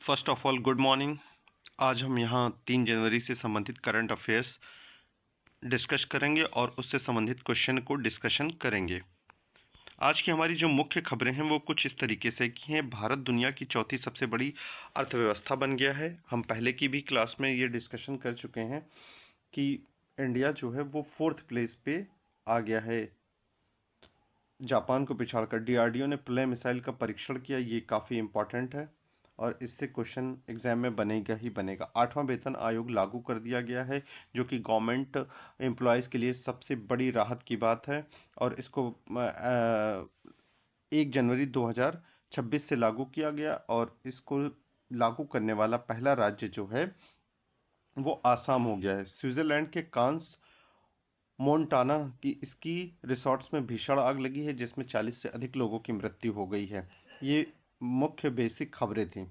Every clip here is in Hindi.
First of all good morning. आज हम यहाँ 3 जनवरी से संबंधित करंट अफेयर्स डिस्कस करेंगे और उससे संबंधित क्वेश्चन को डिस्कशन करेंगे। आज की हमारी जो मुख्य खबरें हैं वो कुछ इस तरीके से की हैं। भारत दुनिया की चौथी सबसे बड़ी अर्थव्यवस्था बन गया है। हम पहले की भी क्लास में ये डिस्कशन कर चुके हैं कि इंडिया जो है वो 4th प्लेस पे आ गया है, जापान को पिछाड़कर। डीआरडीओ ने प्रलय मिसाइल का परीक्षण किया, ये काफ़ी इंपॉर्टेंट है और इससे क्वेश्चन एग्जाम में बनेगा ही बनेगा। 8वां वेतन आयोग लागू कर दिया गया है, जो कि गवर्नमेंट एम्प्लॉयज़ के लिए सबसे बड़ी राहत की बात है और इसको 1 जनवरी 2026 से लागू किया गया और इसको लागू करने वाला पहला राज्य जो है वो आसाम हो गया है। स्विट्जरलैंड के कांस मोन्टाना की इसकी रिसॉर्ट्स में भीषण आग लगी है, जिसमें 40 से अधिक लोगों की मृत्यु हो गई है। ये मुख्य बेसिक खबरें थीं।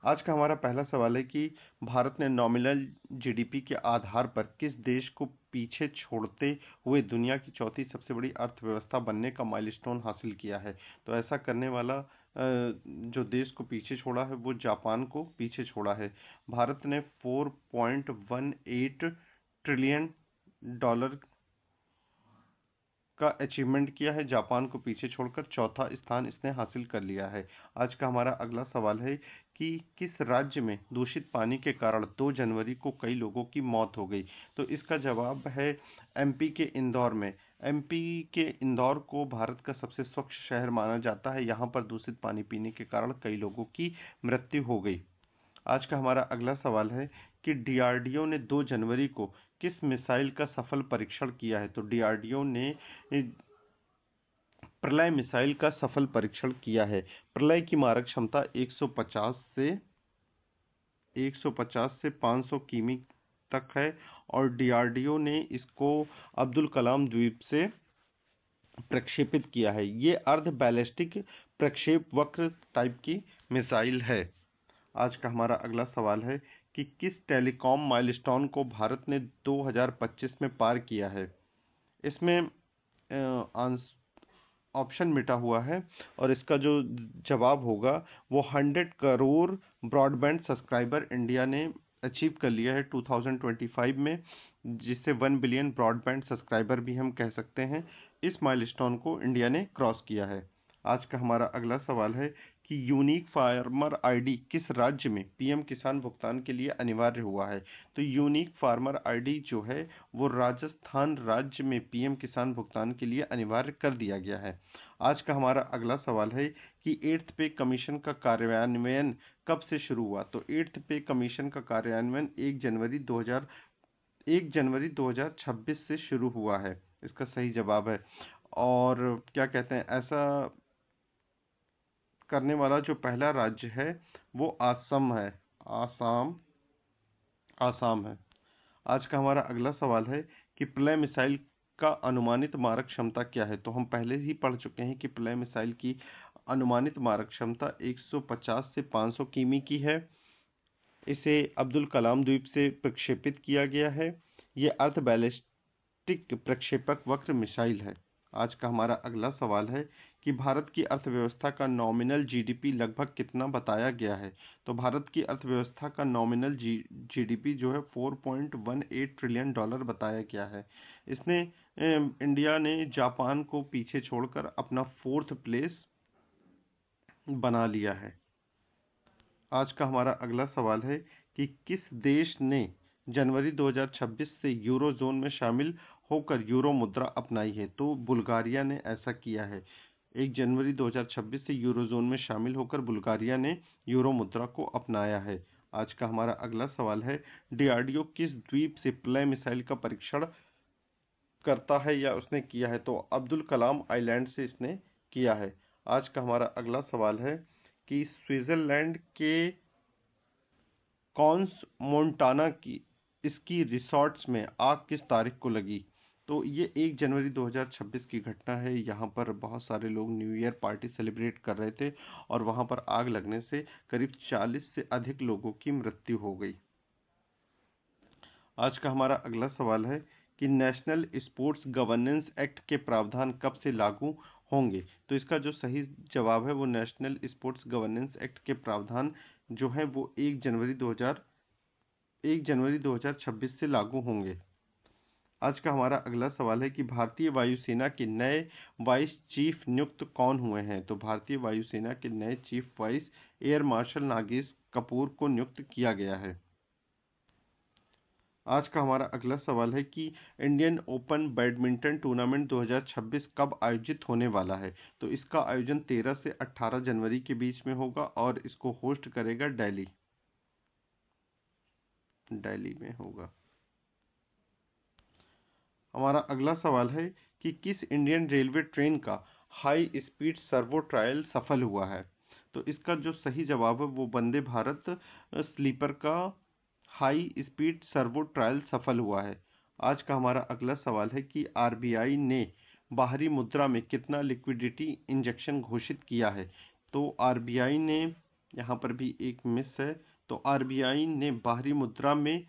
आज का हमारा पहला सवाल है कि भारत ने नॉमिनल जीडीपी के आधार पर किस देश को पीछे छोड़ते हुए दुनिया की चौथी सबसे बड़ी अर्थव्यवस्था बनने का माइलस्टोन हासिल किया है। तो ऐसा करने वाला जो देश को पीछे छोड़ा है वो जापान को पीछे छोड़ा है। भारत ने 4.18 ट्रिलियन डॉलर का अचीवमेंट किया है, जापान को पीछे छोड़कर चौथा स्थान इसने हासिल कर लिया है। आज का हमारा अगला सवाल है कि किस राज्य में दूषित पानी के कारण 2 जनवरी को कई लोगों की मौत हो गई। तो इसका जवाब है एमपी के इंदौर में। एमपी के इंदौर को भारत का सबसे स्वच्छ शहर माना जाता है। यहाँ पर दूषित पानी पीने के कारण कई लोगों की मृत्यु हो गई। आज का हमारा अगला सवाल है कि डीआरडीओ ने 2 जनवरी को किस मिसाइल का सफल परीक्षण किया है। तो डीआरडीओ ने प्रलय मिसाइल का सफल परीक्षण किया है। प्रलय की मारक क्षमता 150 से 500 किमी तक है और डीआरडीओ ने इसको अब्दुल कलाम द्वीप से प्रक्षेपित किया है। ये अर्ध बैलिस्टिक प्रक्षेप वक्र टाइप की मिसाइल है। आज का हमारा अगला सवाल है कि किस टेलीकॉम माइलस्टोन को भारत ने 2025 में पार किया है। इसमें ऑप्शन मिटा हुआ है और इसका जो जवाब होगा वो 100 करोड़ ब्रॉडबैंड सब्सक्राइबर इंडिया ने अचीव कर लिया है 2025 में, जिसे 1 बिलियन ब्रॉडबैंड सब्सक्राइबर भी हम कह सकते हैं। इस माइलस्टोन को इंडिया ने क्रॉस किया है। आज का हमारा अगला सवाल है कि यूनिक फार्मर आईडी किस राज्य में पीएम किसान भुगतान के लिए अनिवार्य हुआ है। तो यूनिक फार्मर आईडी जो है वो राजस्थान राज्य में पीएम किसान भुगतान के लिए अनिवार्य कर दिया गया है। आज का हमारा अगला सवाल है कि 8th पे कमीशन का कार्यान्वयन कब से शुरू हुआ। तो 8th पे कमीशन का कार्यान्वयन 1 जनवरी 2026 से शुरू हुआ है। इसका सही जवाब है। और क्या कहते हैं, ऐसा करने वाला जो पहला राज्य है वो असम है। आसाम आसाम है। आज का हमारा अगला सवाल है कि प्रलय मिसाइल का अनुमानित मारक क्षमता क्या है। तो हम पहले ही पढ़ चुके हैं कि प्रलय मिसाइल की अनुमानित मारक क्षमता 150 से 500 किमी की है। इसे अब्दुल कलाम द्वीप से प्रक्षेपित किया गया है। ये अर्ध बैलिस्टिक प्रक्षेपक वक्र मिसाइल है। आज का हमारा अगला सवाल है कि भारत की अर्थव्यवस्था का नॉमिनल जीडीपी लगभग कितना बताया गया है। तो भारत की अर्थव्यवस्था का नॉमिनल जीडीपी जो है 4.18 ट्रिलियन डॉलर बताया गया है। इसने इंडिया ने जापान को पीछे छोड़कर अपना 4th प्लेस बना लिया है। आज का हमारा अगला सवाल है कि किस देश ने जनवरी 2026 से यूरो जोन में शामिल होकर यूरो मुद्रा अपनाई है। तो बुल्गारिया ने ऐसा किया है। 1 जनवरी 2026 से यूरो जोन में शामिल होकर बुल्गारिया ने यूरो मुद्रा को अपनाया है। आज का हमारा अगला सवाल है डीआरडीओ किस द्वीप से प्रलय मिसाइल का परीक्षण करता है या उसने किया है। तो अब्दुल कलाम आइलैंड से इसने किया है। आज का हमारा अगला सवाल है कि स्विट्जरलैंड के कॉन्स मोन्टाना की इसकी रिसॉर्ट्स में आग किस तारीख को लगी। तो ये 1 जनवरी 2026 की घटना है। यहाँ पर बहुत सारे लोग न्यू ईयर पार्टी सेलिब्रेट कर रहे थे और वहाँ पर आग लगने से करीब 40 से अधिक लोगों की मृत्यु हो गई। आज का हमारा अगला सवाल है कि नेशनल स्पोर्ट्स गवर्नेंस एक्ट के प्रावधान कब से लागू होंगे। तो इसका जो सही जवाब है वो नेशनल स्पोर्ट्स गवर्नेंस एक्ट के प्रावधान जो है वो 1 जनवरी 2026 से लागू होंगे। आज का हमारा अगला सवाल है कि भारतीय वायुसेना के नए वाइस चीफ नियुक्त कौन हुए हैं। तो भारतीय वायुसेना के नए chief vice air marshal Nagesh Kapoor को नियुक्त किया गया है। आज का हमारा अगला सवाल है कि इंडियन ओपन बैडमिंटन टूर्नामेंट 2026 कब आयोजित होने वाला है। तो इसका आयोजन 13 से 18 जनवरी के बीच में होगा और इसको होस्ट करेगा दिल्ली में होगा। हमारा अगला सवाल है कि किस इंडियन रेलवे ट्रेन का हाई स्पीड सर्वो ट्रायल सफल हुआ है। तो इसका जो सही जवाब है वो वंदे भारत स्लीपर का हाई स्पीड सर्वो ट्रायल सफल हुआ है। आज का हमारा अगला सवाल है कि आरबीआई ने बाहरी मुद्रा में कितना लिक्विडिटी इंजेक्शन घोषित किया है। तो आरबीआई ने, यहाँ पर भी एक मिस है, तो आरबीआई ने बाहरी मुद्रा में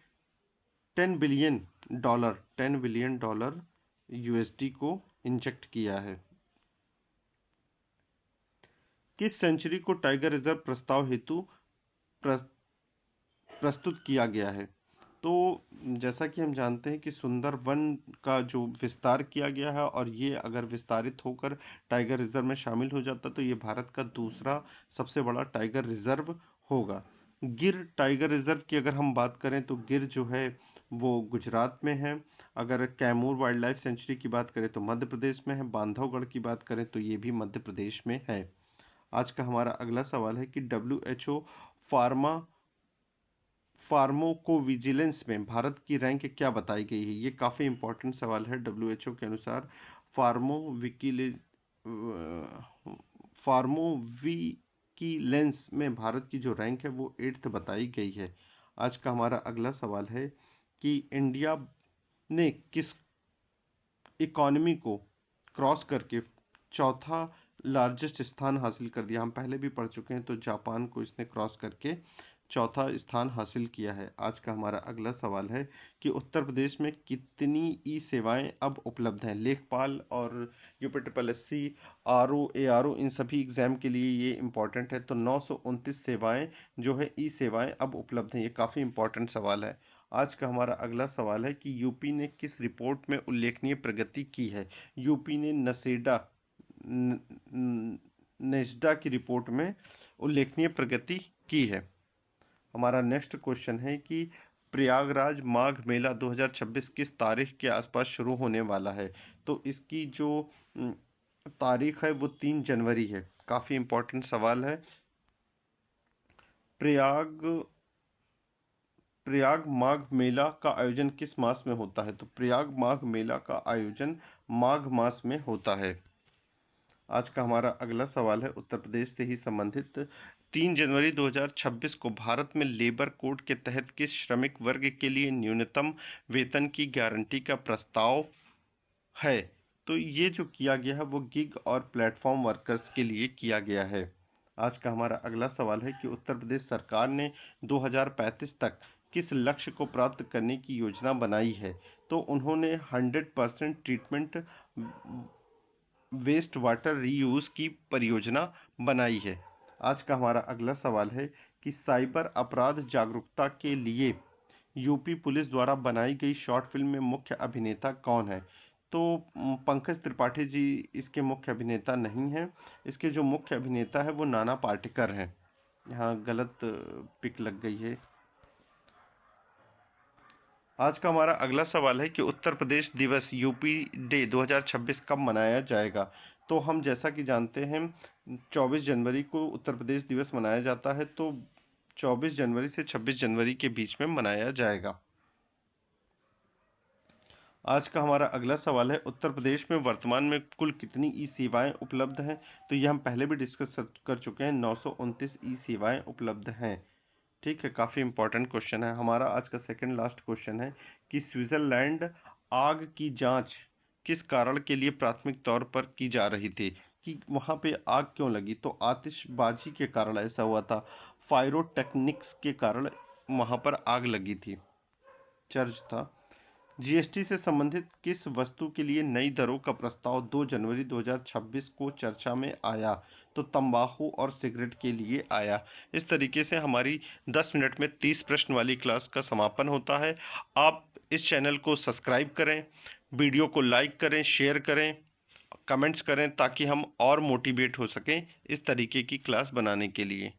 $10 बिलियन यूएसडी को इंजेक्ट किया है। किस सेंचुरी को टाइगर रिजर्व प्रस्ताव हेतु प्रस्तुत किया गया है। तो जैसा कि हम जानते हैं कि सुंदरवन का जो विस्तार किया गया है और ये अगर विस्तारित होकर टाइगर रिजर्व में शामिल हो जाता तो ये भारत का दूसरा सबसे बड़ा टाइगर रिजर्व होगा। गिर टाइगर रिजर्व की अगर हम बात करें तो गिर जो है वो गुजरात में है। अगर कैमूर वाइल्ड लाइफ सेंचुरी की बात करें तो मध्य प्रदेश में है। बांधवगढ़ की बात करें तो ये भी मध्य प्रदेश में है। आज का हमारा अगला सवाल है कि WHO फार्माकोविजिलेंस में भारत की रैंक क्या बताई गई है। ये काफ़ी इंपॉर्टेंट सवाल है। WHO के अनुसार फार्माकोविजिलेंस में भारत की जो रैंक है वो 8th बताई गई है। आज का हमारा अगला सवाल है कि इंडिया ने किस इकोनॉमी को क्रॉस करके चौथा लार्जेस्ट स्थान हासिल कर दिया। हम पहले भी पढ़ चुके हैं, तो जापान को इसने क्रॉस करके चौथा स्थान हासिल किया है। आज का हमारा अगला सवाल है कि उत्तर प्रदेश में कितनी ई सेवाएं अब उपलब्ध हैं। लेखपाल और यूपीट्रिपलएससी, आरओ, एआरओ, इन सभी एग्जाम के लिए ये इंपॉर्टेंट है। तो 929 सेवाएं जो है ई सेवाएं अब उपलब्ध हैं। ये काफ़ी इंपॉर्टेंट सवाल है। आज का हमारा अगला सवाल है कि यूपी ने किस रिपोर्ट में उल्लेखनीय प्रगति की है। यूपी ने नेस्डा की रिपोर्ट में उल्लेखनीय प्रगति की है। हमारा नेक्स्ट क्वेश्चन है कि प्रयागराज माघ मेला 2026 किस तारीख के आसपास शुरू होने वाला है। तो इसकी जो तारीख है वो 3 जनवरी है। काफ़ी इंपॉर्टेंट सवाल है। प्रयाग माघ मेला का आयोजन किस मास में होता है। तो प्रयाग माघ मेला का आयोजन माघ मास में होता है। आज का हमारा अगला सवाल है उत्तर प्रदेश से ही संबंधित। 3 जनवरी 2026 को भारत में लेबर कोड के तहत किस श्रमिक वर्ग के लिए न्यूनतम वेतन की गारंटी का प्रस्ताव है। तो ये जो किया गया है वो गिग और प्लेटफॉर्म वर्कर्स के लिए किया गया है। आज का हमारा अगला सवाल है कि उत्तर प्रदेश सरकार ने 2035 तक किस लक्ष्य को प्राप्त करने की योजना बनाई है। तो उन्होंने 100% ट्रीटमेंट वेस्ट वाटर रीयूज की परियोजना बनाई है। आज का हमारा अगला सवाल है कि साइबर अपराध जागरूकता के लिए यूपी पुलिस द्वारा बनाई गई शॉर्ट फिल्म में मुख्य अभिनेता कौन है। तो पंकज त्रिपाठी जी इसके मुख्य अभिनेता नहीं हैं। इसके जो मुख्य अभिनेता है वो नाना पाटेकर हैं। यहाँ गलत पिक लग गई है। आज का हमारा अगला सवाल है कि उत्तर प्रदेश दिवस यूपी डे 2026 कब मनाया जाएगा। तो हम जैसा कि जानते हैं 24 जनवरी को उत्तर प्रदेश दिवस मनाया जाता है। तो 24 जनवरी से 26 जनवरी के बीच में मनाया जाएगा। आज का हमारा अगला सवाल है उत्तर प्रदेश में वर्तमान में कुल कितनी ई सेवाएं उपलब्ध हैं। तो ये हम पहले भी डिस्कस कर चुके हैं। 929 ई सेवाएं उपलब्ध हैं। ठीक है, काफ़ी इंपॉर्टेंट क्वेश्चन है। हमारा आज का सेकंड लास्ट क्वेश्चन है कि स्विट्जरलैंड आग की जांच किस कारण के लिए प्राथमिक तौर पर की जा रही थी। कि वहाँ पे आग क्यों लगी। तो आतिशबाजी के कारण ऐसा हुआ था। फायरोटेक्निक्स के कारण वहाँ पर आग लगी थी। चर्च था। जीएसटी से संबंधित किस वस्तु के लिए नई दरों का प्रस्ताव 2 जनवरी 2026 को चर्चा में आया? तो तंबाकू और सिगरेट के लिए आया। इस तरीके से हमारी 10 मिनट में 30 प्रश्न वाली क्लास का समापन होता है। आप इस चैनल को सब्सक्राइब करें, वीडियो को लाइक करें, शेयर करें, कमेंट्स करें, ताकि हम और मोटिवेट हो सकें इस तरीके की क्लास बनाने के लिए।